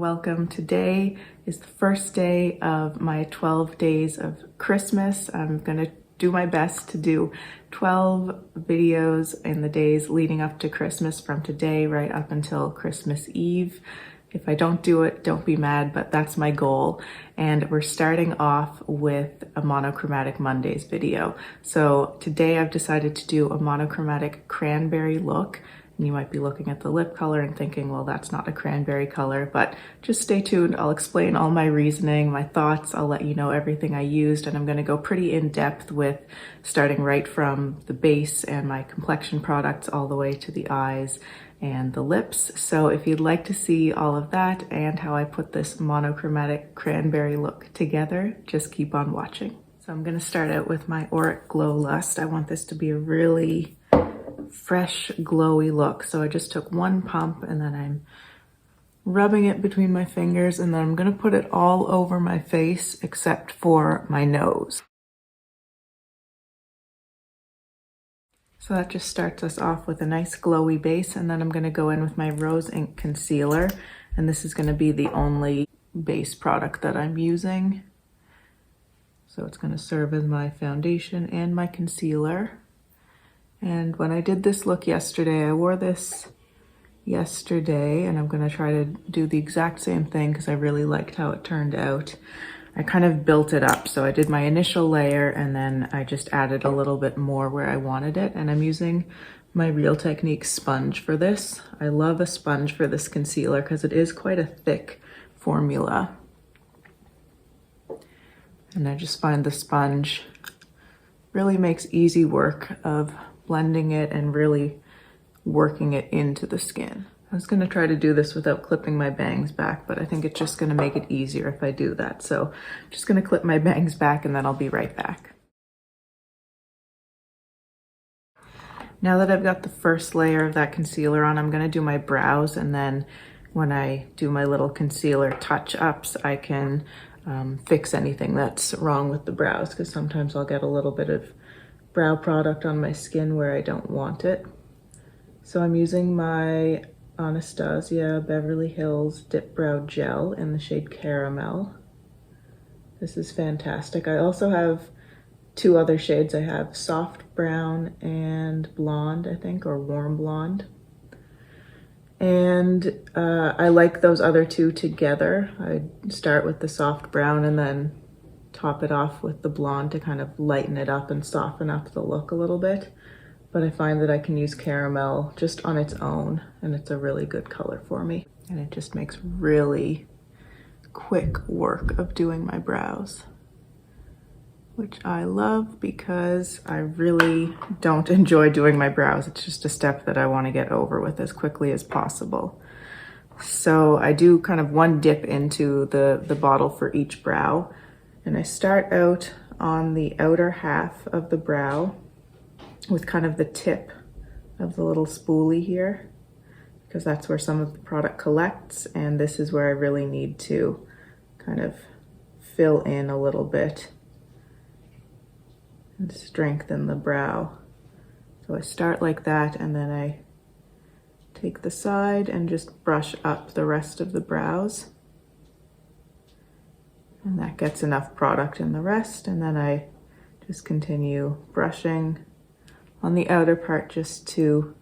welcome. Today is the first day of my 12 days of Christmas. I'm gonna do my best to do 12 videos in the days leading up to Christmas from today right up until Christmas Eve. If I don't do it, don't be mad, but that's my goal. And we're starting off with a Monochromatic Mondays video. So today I've decided to do a monochromatic cranberry look. And you might be looking at the lip color and thinking, well, that's not a cranberry color, but just stay tuned. I'll explain all my reasoning, my thoughts. I'll let you know everything I used, and I'm gonna go pretty in depth with starting right from the base and my complexion products all the way to the eyes and the lips. So if you'd like to see all of that and how I put this monochromatic cranberry look together, just keep on watching. So I'm gonna start out with my Auric Glow Lust. I want this to be a really fresh, glowy look. So I just took one pump and then I'm rubbing it between my fingers, and then I'm gonna put it all over my face except for my nose. So that just starts us off with a nice glowy base, and then I'm gonna go in with my Rose Ink Concealer, and this is gonna be the only base product that I'm using. So it's gonna serve as my foundation and my concealer. And when I did this look yesterday, I wore this yesterday, and I'm gonna try to do the exact same thing because I really liked how it turned out. I kind of built it up. So I did my initial layer and then I just added a little bit more where I wanted it. And I'm using my Real Technique sponge for this. I love a sponge for this concealer because it is quite a thick formula. And I just find the sponge really makes easy work of blending it and really working it into the skin. I was gonna try to do this without clipping my bangs back, but I think it's just gonna make it easier if I do that. So I'm just gonna clip my bangs back and then I'll be right back. Now that I've got the first layer of that concealer on, I'm gonna do my brows, and then when I do my little concealer touch-ups, I can fix anything that's wrong with the brows, because sometimes I'll get a little bit of brow product on my skin where I don't want it. So I'm using my Anastasia Beverly Hills Dip Brow Gel in the shade Caramel. This is fantastic. I also have two other shades. I have Soft Brown and Blonde, I think, or Warm Blonde. And I like those other two together. I start with the Soft Brown and then top it off with the blonde to kind of lighten it up and soften up the look a little bit. But I find that I can use Caramel just on its own, and it's a really good color for me. And it just makes really quick work of doing my brows, which I love because I really don't enjoy doing my brows. It's just a step that I want to get over with as quickly as possible. So I do kind of one dip into the bottle for each brow. And I start out on the outer half of the brow with kind of the tip of the little spoolie here, because that's where some of the product collects, and this is where I really need to kind of fill in a little bit and strengthen the brow. So I start like that, and then I take the side and just brush up the rest of the brows. And that gets enough product in the rest, and then I just continue brushing on the outer part just to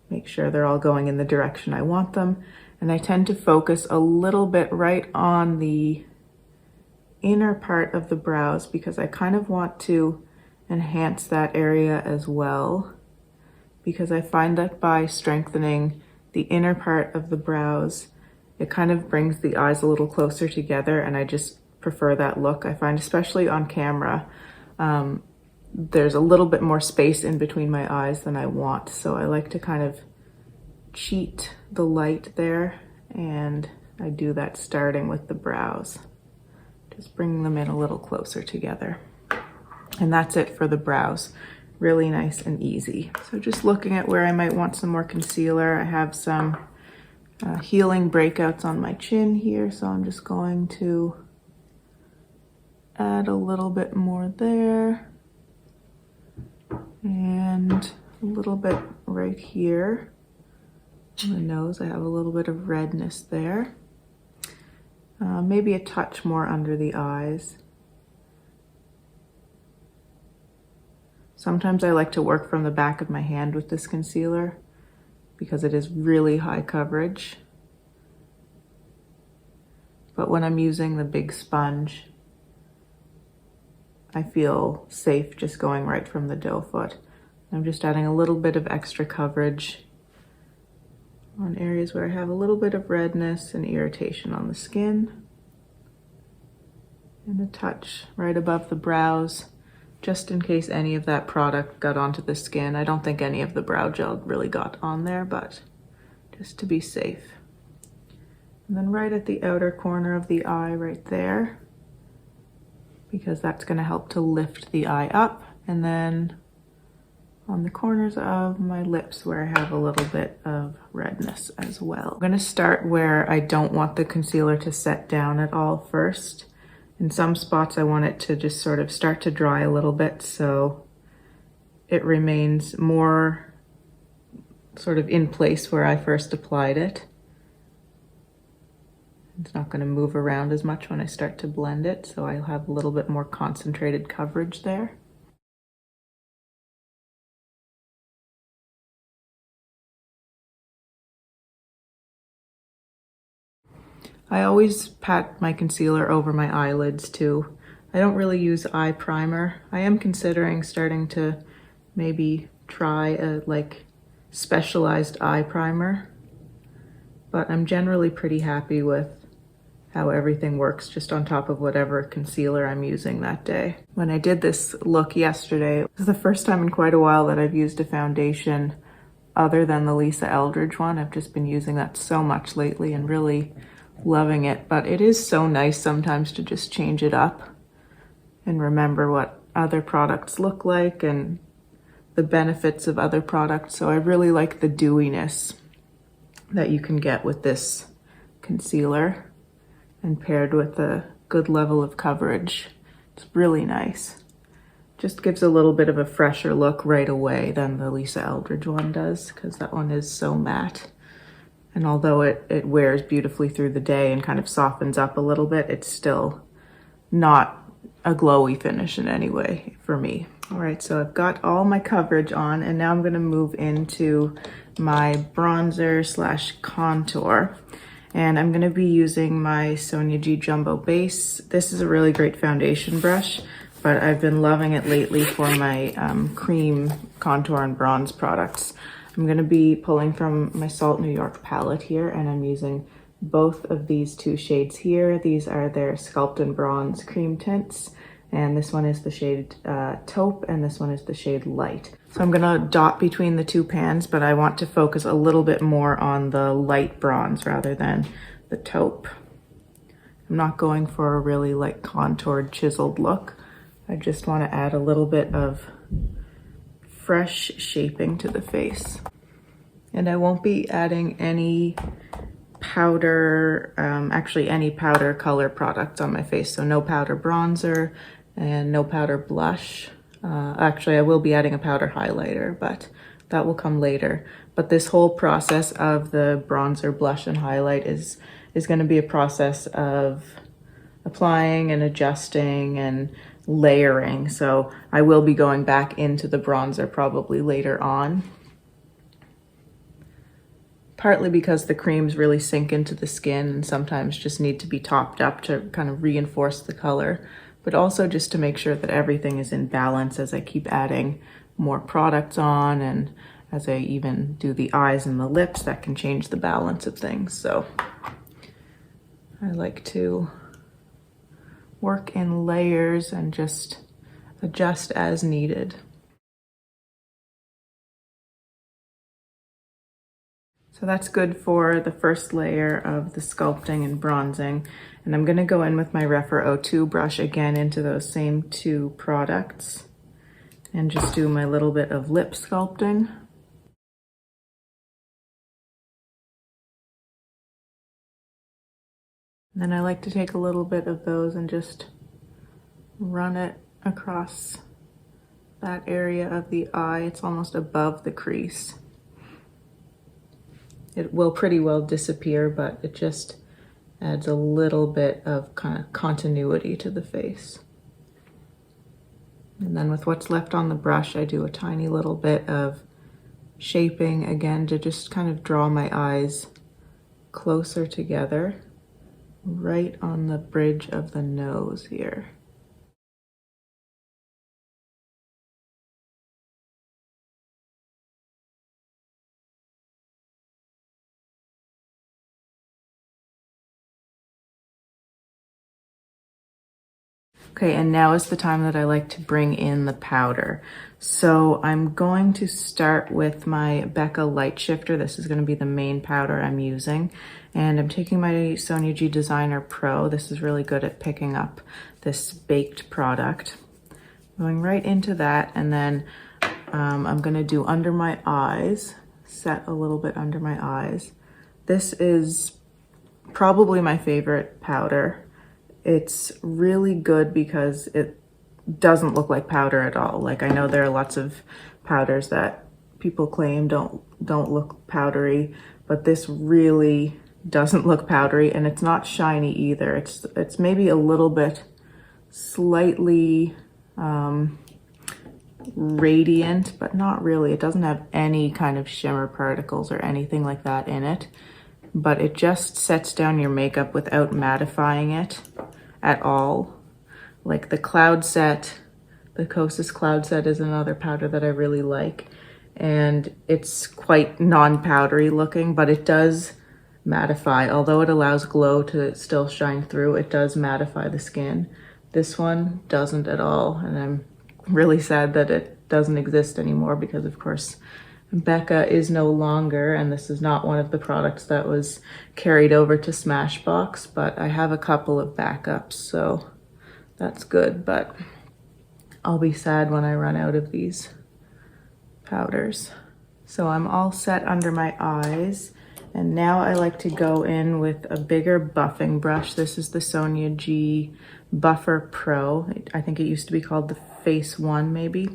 make sure they're all going in the direction I want them. And I tend to focus a little bit right on the inner part of the brows because I kind of want to enhance that area as well, because I find that by strengthening the inner part of the brows, it kind of brings the eyes a little closer together, and I just prefer that look. I find, especially on camera, there's a little bit more space in between my eyes than I want. So I like to kind of cheat the light there, and I do that starting with the brows. Just bringing them in a little closer together. And that's it for the brows. Really nice and easy. So just looking at where I might want some more concealer, I have some healing breakouts on my chin here, so I'm just going to add a little bit more there and a little bit right here on the nose. I have a little bit of redness there. maybe a touch more under the eyes. Sometimes I like to work from the back of my hand with this concealer because it is really high coverage. But when I'm using the big sponge, I feel safe just going right from the doe foot. I'm just adding a little bit of extra coverage on areas where I have a little bit of redness and irritation on the skin. And a touch right above the brows, just in case any of that product got onto the skin. I don't think any of the brow gel really got on there, but just to be safe. And then right at the outer corner of the eye right there, because that's going to help to lift the eye up. And then on the corners of my lips where I have a little bit of redness as well. I'm going to start where I don't want the concealer to set down at all first. In some spots I want it to just sort of start to dry a little bit so it remains more sort of in place where I first applied it. It's not going to move around as much when I start to blend it, so I'll have a little bit more concentrated coverage there. I always pat my concealer over my eyelids too. I don't really use eye primer. I am considering starting to maybe try a specialized eye primer, but I'm generally pretty happy with how everything works just on top of whatever concealer I'm using that day. When I did this look yesterday, it was the first time in quite a while that I've used a foundation other than the Lisa Eldridge one. I've just been using that so much lately and really loving it, but it is so nice sometimes to just change it up and remember what other products look like and the benefits of other products. So I really like the dewiness that you can get with this concealer, and paired with a good level of coverage. It's really nice. Just gives a little bit of a fresher look right away than the Lisa Eldridge one does, because that one is so matte. And although it wears beautifully through the day and kind of softens up a little bit, it's still not a glowy finish in any way for me. All right, so I've got all my coverage on, and now I'm gonna move into my bronzer slash contour. And I'm gonna be using my Sonia G Jumbo Base. This is a really great foundation brush, but I've been loving it lately for my cream contour and bronze products. I'm gonna be pulling from my Salt New York palette here, and I'm using both of these two shades here. These are their Sculpt and Bronze cream tints, and this one is the shade Taupe, and this one is the shade Light. So I'm gonna dot between the two pans, but I want to focus a little bit more on the light bronze rather than the taupe. I'm not going for a really contoured, chiseled look. I just want to add a little bit of fresh shaping to the face. And I won't be adding any powder, actually any powder color products on my face. So no powder bronzer and no powder blush. Actually, I will be adding a powder highlighter, but that will come later. But this whole process of the bronzer, blush, and highlight is going to be a process of applying and adjusting and layering. So I will be going back into the bronzer probably later on. Partly because the creams really sink into the skin and sometimes just need to be topped up to kind of reinforce the color, but also just to make sure that everything is in balance as I keep adding more products on, and as I even do the eyes and the lips, that can change the balance of things. So I like to work in layers and just adjust as needed. So that's good for the first layer of the sculpting and bronzing. And I'm gonna go in with my Rephr 02 brush again into those same two products and just do my little bit of lip sculpting. And then I like to take a little bit of those and just run it across that area of the eye. It's almost above the crease. It will pretty well disappear, but it just Adds a little bit of kind of continuity to the face. And then with what's left on the brush, I do a tiny little bit of shaping again to just kind of draw my eyes closer together, right on the bridge of the nose here. Okay, and now is the time that I like to bring in the powder. So I'm going to start with my Becca Lightshifter. This is going to be the main powder I'm using. And I'm taking my Sonia G Designer Pro. This is really good at picking up this baked product. Going right into that, and then I'm going to do under my eyes, set a little bit under my eyes. This is probably my favorite powder. It's really good because it doesn't look like powder at all. Like, I know there are lots of powders that people claim don't look powdery, but this really doesn't look powdery, and it's not shiny either. It's maybe a little bit slightly radiant, but not really. It doesn't have any kind of shimmer particles or anything like that in it, but it just sets down your makeup without mattifying it at all. Like the Cloud Set, the Kosas Cloud Set is another powder that I really like, and it's quite non-powdery looking, but it does mattify. Although it allows glow to still shine through, it does mattify the skin. This one doesn't at all, and I'm really sad that it doesn't exist anymore because, of course, Becca is no longer, and this is not one of the products that was carried over to Smashbox, but I have a couple of backups, so that's good, but I'll be sad when I run out of these powders. So I'm all set under my eyes, and now I like to go in with a bigger buffing brush. This is the Sonia G Buffer Pro. I think it used to be called the Face One, maybe.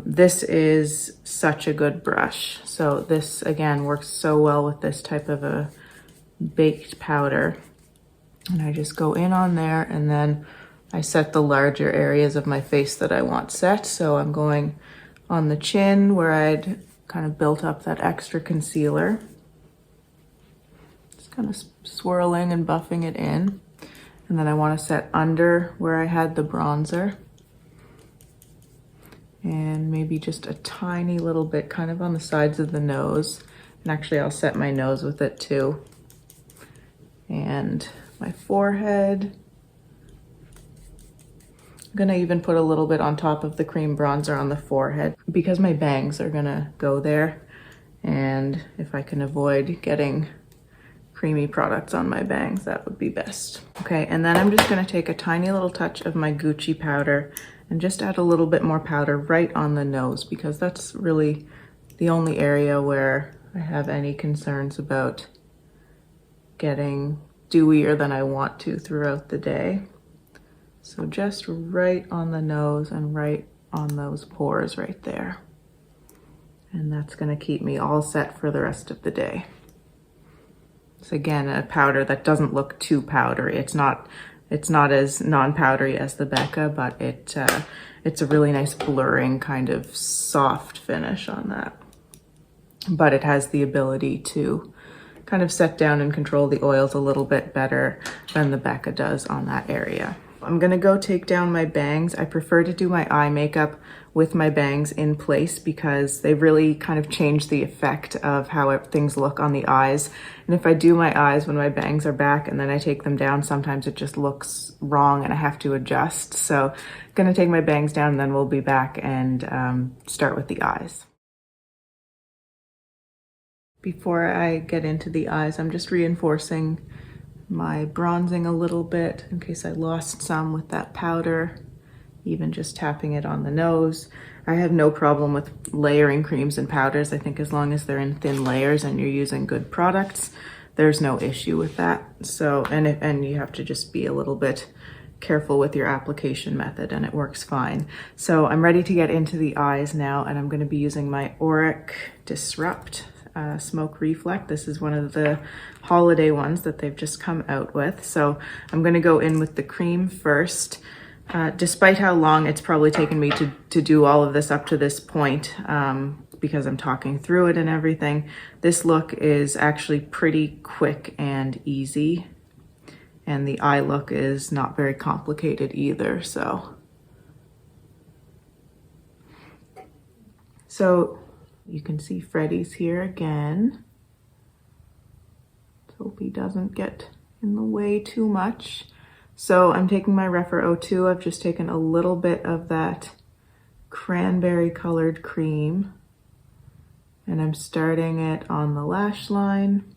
This is such a good brush. So this, again, works so well with this type of a baked powder. And I just go in on there, and then I set the larger areas of my face that I want set. So I'm going on the chin where I'd kind of built up that extra concealer. Just kind of swirling and buffing it in. And then I want to set under where I had the bronzer. And maybe just a tiny little bit kind of on the sides of the nose. And actually I'll set my nose with it too. And my forehead. I'm gonna even put a little bit on top of the cream bronzer on the forehead because my bangs are gonna go there. And if I can avoid getting creamy products on my bangs, that would be best. Okay, and then I'm just gonna take a tiny little touch of my Gucci powder and just add a little bit more powder right on the nose because that's really the only area where I have any concerns about getting dewier than I want to throughout the day. So just right on the nose and right on those pores right there. And that's gonna keep me all set for the rest of the day. It's again a powder that doesn't look too powdery. It's not as non-powdery as the Becca, but it's a really nice blurring kind of soft finish on that. But it has the ability to kind of set down and control the oils a little bit better than the Becca does on that area. I'm gonna go take down my bangs. I prefer to do my eye makeup with my bangs in place because they really kind of change the effect of how things look on the eyes. And if I do my eyes when my bangs are back and then I take them down, sometimes it just looks wrong and I have to adjust. So I'm gonna take my bangs down and then we'll be back and start with the eyes. Before I get into the eyes, I'm just reinforcing my bronzing a little bit in case I lost some with that powder, even just tapping it on the nose. I have no problem with layering creams and powders. I think as long as they're in thin layers and you're using good products, there's no issue with that. So, and you have to just be a little bit careful with your application method and it works fine. So I'm ready to get into the eyes now, and I'm going to be using my Auric Disrupt Smoke Reflect. This is one of the holiday ones that they've just come out with. So I'm gonna go in with the cream first. Despite how long it's probably taken me to do all of this up to this point, because I'm talking through it and everything, this look is actually pretty quick and easy. And the eye look is not very complicated either, so you can see Freddie's here again. Let's hope he doesn't get in the way too much. So I'm taking my Rephr 02. I've just taken a little bit of that cranberry colored cream, and I'm starting it on the lash line.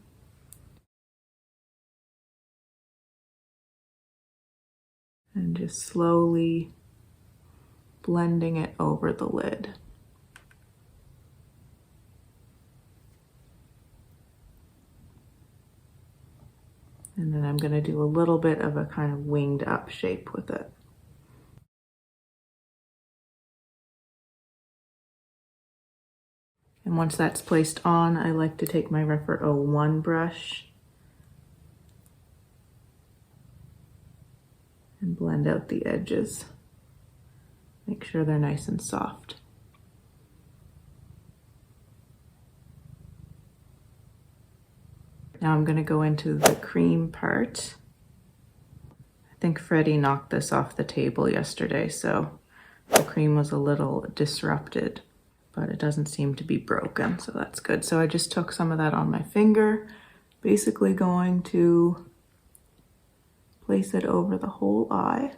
And just slowly blending it over the lid. And then I'm going to do a little bit of a kind of winged up shape with it. And once that's placed on, I like to take my Rephr 01 brush and blend out the edges. Make sure they're nice and soft. Now I'm gonna go into the cream part. I think Freddie knocked this off the table yesterday, so the cream was a little disrupted, but it doesn't seem to be broken, so that's good. So I just took some of that on my finger, basically going to place it over the whole eye.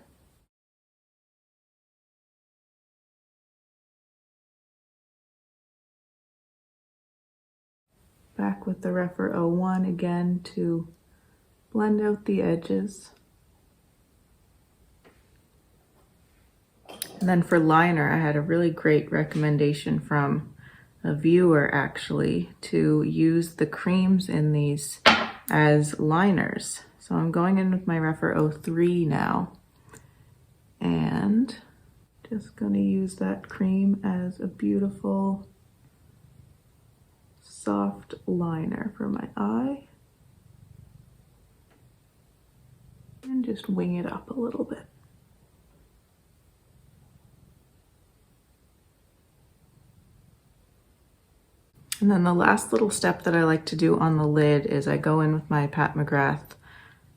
Back with the Rephr 01 again to blend out the edges. And then for liner, I had a really great recommendation from a viewer actually to use the creams in these as liners. So I'm going in with my Rephr 03 now, and just gonna use that cream as a beautiful soft liner for my eye. And just wing it up a little bit. And then the last little step that I like to do on the lid is I go in with my Pat McGrath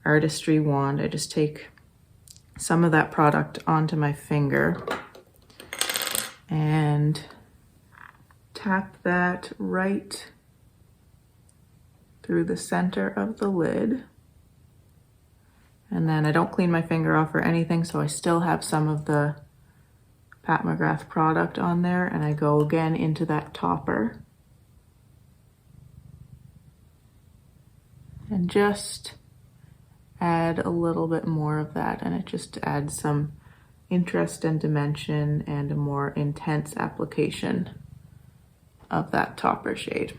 Artistry wand. I just take some of that product onto my finger and tap that right through the center of the lid. And then I don't clean my finger off or anything, so I still have some of the Pat McGrath product on there, and I go again into that topper and just add a little bit more of that, and it just adds some interest and dimension and a more intense application of that topper shade.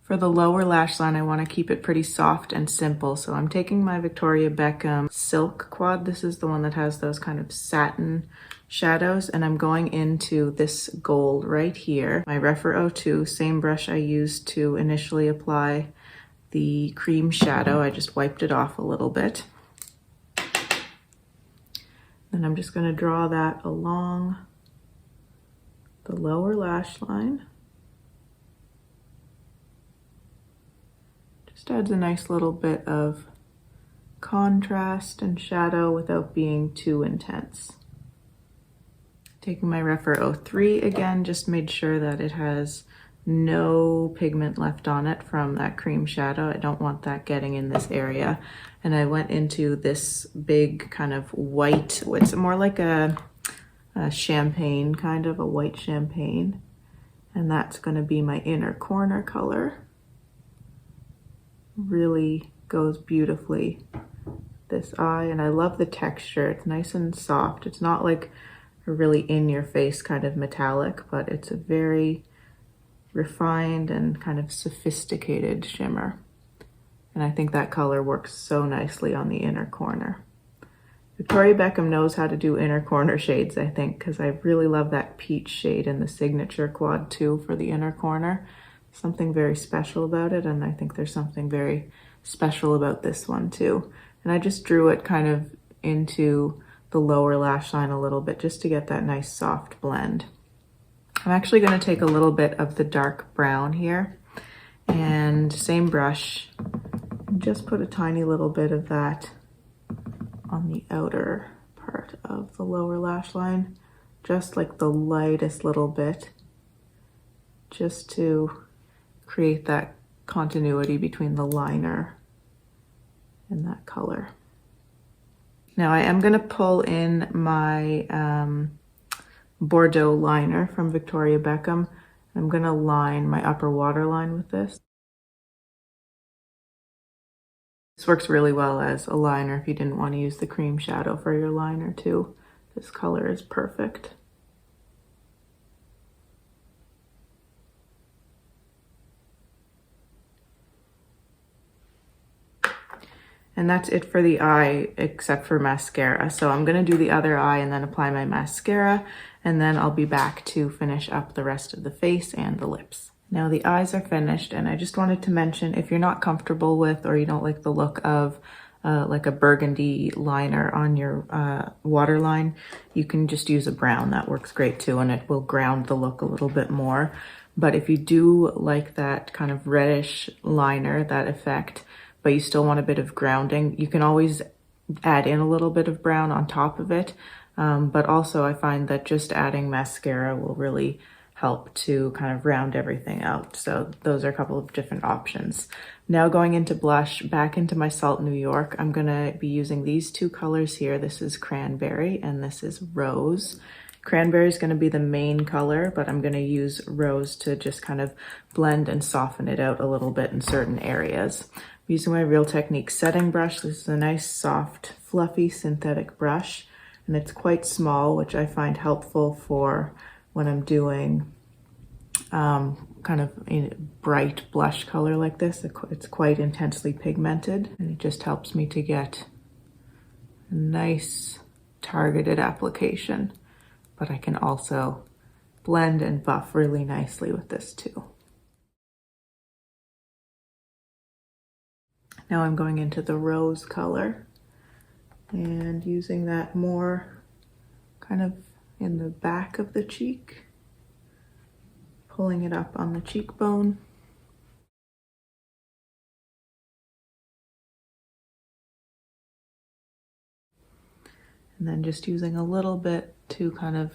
For the lower lash line, I want to keep it pretty soft and simple, so I'm taking my Victoria Beckham Silk Quad. This is the one that has those kind of satin shadows, and I'm going into this gold right here. My Rephr 02, same brush I used to initially apply the cream shadow. I just wiped it off a little bit. Then I'm just going to draw that along the lower lash line. Just adds a nice little bit of contrast and shadow without being too intense. Taking my Rephr 03 again, just made sure that it has no pigment left on it from that cream shadow. I don't want that getting in this area. And I went into this big kind of white, it's more like a champagne, kind of a white champagne. And that's gonna be my inner corner color. Really goes beautifully this eye, and I love the texture. It's nice and soft. It's not like a really in-your-face kind of metallic, but it's a very refined and kind of sophisticated shimmer. And I think that color works so nicely on the inner corner. Victoria Beckham knows how to do inner corner shades, I think, because I really love that peach shade in the Signature Quad 2 for the inner corner. something very special about it, and I think there's something very special about this one too. And I just drew it kind of into the lower lash line a little bit just to get that nice soft blend. I'm actually going to take a little bit of the dark brown here, and same brush, just put a tiny little bit of that on the outer part of the lower lash line, just like the lightest little bit, just to create that continuity between the liner and that color. Now I am going to pull in my Bordeaux liner from Victoria Beckham. I'm going to line my upper waterline with this. This works really well as a liner if you didn't want to use the cream shadow for your liner too. This color is perfect. And that's it for the eye, except for mascara. So I'm gonna do the other eye and then apply my mascara, and then I'll be back to finish up the rest of the face and the lips. Now the eyes are finished, and I just wanted to mention, if you're not comfortable with, or you don't like the look of like a burgundy liner on your waterline, you can just use a brown. That works great too, and it will ground the look a little bit more. But if you do like that kind of reddish liner, that effect, but you still want a bit of grounding, you can always add in a little bit of brown on top of it. But also I find that just adding mascara will really help to kind of round everything out. So those are a couple of different options. Now going into blush, back into my Salt New York, I'm gonna be using these two colors here. This is Cranberry and this is Rose. Cranberry is going to be the main color, but I'm going to use Rose to just kind of blend and soften it out a little bit in certain areas. I'm using my Real Technique setting brush. This is a nice, soft, fluffy synthetic brush, and it's quite small, which I find helpful for when I'm doing kind of a bright blush color like this. It's quite intensely pigmented, and it just helps me to get a nice targeted application. But I can also blend and buff really nicely with this too. Now I'm going into the rose color and using that more kind of in the back of the cheek, pulling it up on the cheekbone. And then just using a little bit to kind of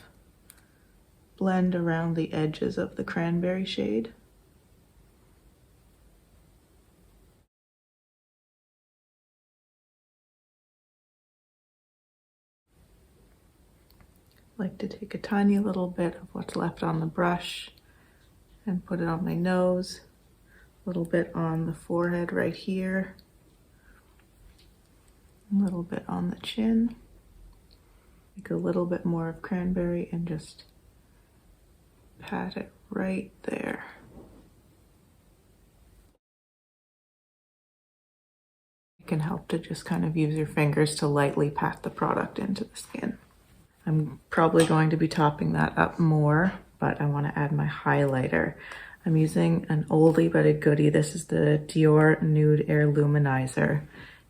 blend around the edges of the cranberry shade. I like to take a tiny little bit of what's left on the brush and put it on my nose, a little bit on the forehead right here, a little bit on the chin. Take a little bit more of cranberry and just pat it right there. It can help to just kind of use your fingers to lightly pat the product into the skin. I'm probably going to be topping that up more, but I want to add my highlighter. I'm using an oldie but a goodie. This is the Dior Nude Air Luminizer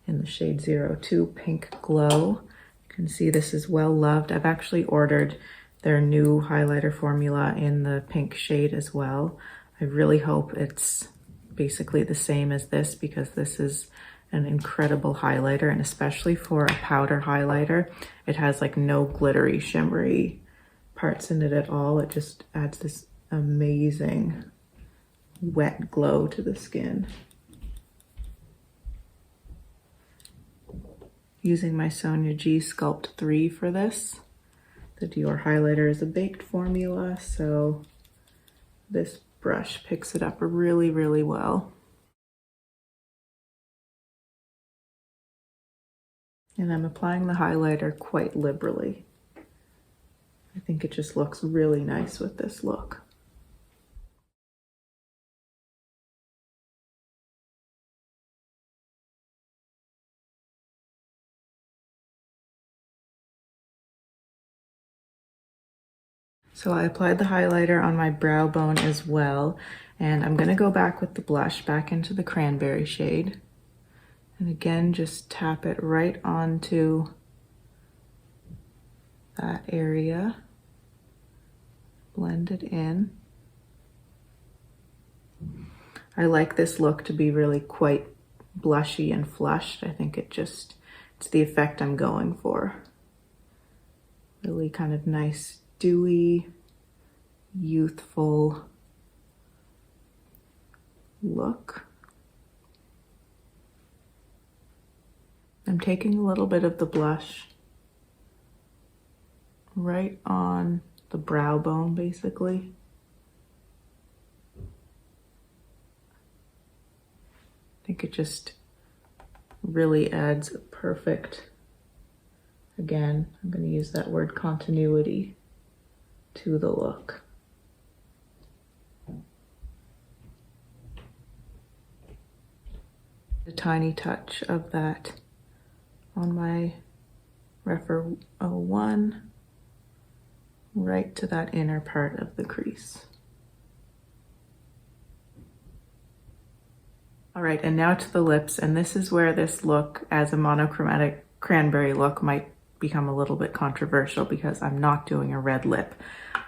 in the shade 02 Pink Glow. You can see this is well loved. I've actually ordered their new highlighter formula in the pink shade as well. I really hope it's basically the same as this, because this is an incredible highlighter, and especially for a powder highlighter, it has like no glittery, shimmery parts in it at all. It just adds this amazing wet glow to the skin. Using my Sonia G Sculpt 3 for this. The Dior highlighter is a baked formula, so this brush picks it up really, really well. And I'm applying the highlighter quite liberally. I think it just looks really nice with this look. So I applied the highlighter on my brow bone as well, And I'm gonna go back with the blush, back into the cranberry shade. And again, just tap it right onto that area. Blend it in. I like this look to be really quite blushy and flushed. I think it's the effect I'm going for. Really kind of nice, dewy, youthful look. I'm taking a little bit of the blush right on the brow bone, basically. I think it just really adds a perfect, again, I'm going to use that word continuity to the look. A tiny touch of that on my Refer 01 right to that inner part of the crease. All right, and now to the lips, and this is where this look as a monochromatic cranberry look might become a little bit controversial because I'm not doing a red lip.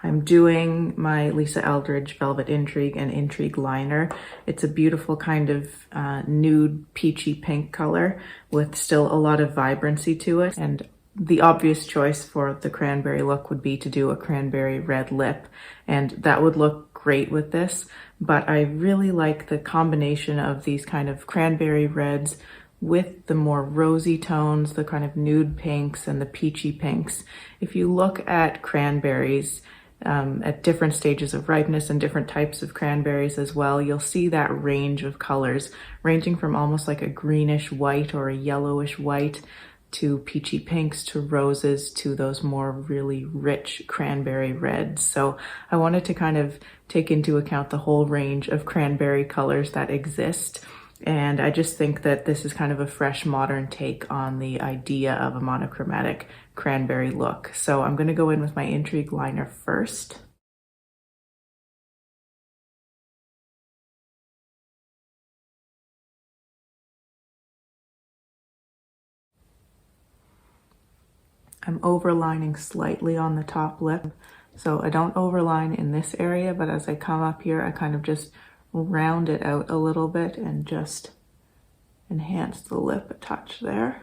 I'm doing my Lisa Eldridge Velvet Intrigue and Intrigue liner. It's a beautiful kind of nude peachy pink color with still a lot of vibrancy to it. And the obvious choice for the cranberry look would be to do a cranberry red lip. And that would look great with this. But I really like the combination of these kind of cranberry reds with the more rosy tones, the kind of nude pinks and the peachy pinks. If you look at cranberries, at different stages of ripeness and different types of cranberries as well, you'll see that range of colors ranging from almost like a greenish white or a yellowish white to peachy pinks to roses to those more really rich cranberry reds. So I wanted to kind of take into account the whole range of cranberry colors that exist. And I just think that this is kind of a fresh modern take on the idea of a monochromatic cranberry look. So I'm gonna go in with my Intrigue liner first. I'm overlining slightly on the top lip. So I don't overline in this area, but as I come up here, I kind of just round it out a little bit and just enhance the lip a touch there.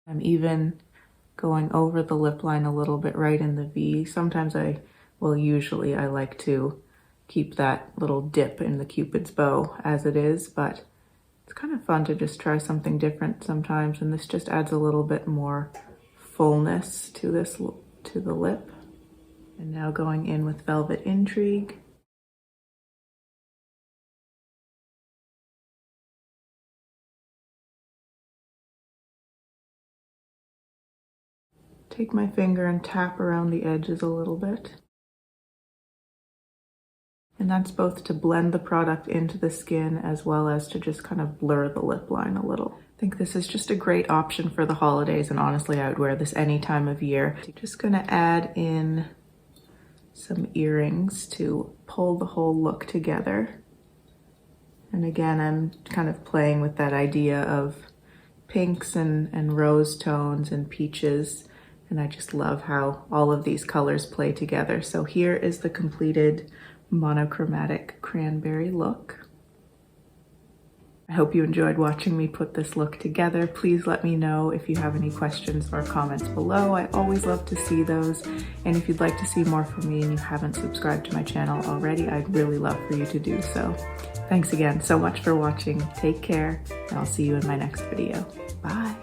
I'm even going over the lip line a little bit right in the V. Sometimes usually I like to keep that little dip in the Cupid's bow as it is, but it's kind of fun to just try something different sometimes, and this just adds a little bit more fullness to the lip. And now going in with Velvet Intrigue. Take my finger and tap around the edges a little bit. And that's both to blend the product into the skin as well as to just kind of blur the lip line a little. I think this is just a great option for the holidays, and honestly I would wear this any time of year. Just gonna add in some earrings to pull the whole look together. And again, I'm kind of playing with that idea of pinks and rose tones and peaches. And I just love how all of these colors play together. So here is the completed monochromatic cranberry look. I hope you enjoyed watching me put this look together. Please let me know if you have any questions or comments below. I always love to see those. And if you'd like to see more from me and you haven't subscribed to my channel already, I'd really love for you to do so. Thanks again so much for watching. Take care, and I'll see you in my next video. Bye.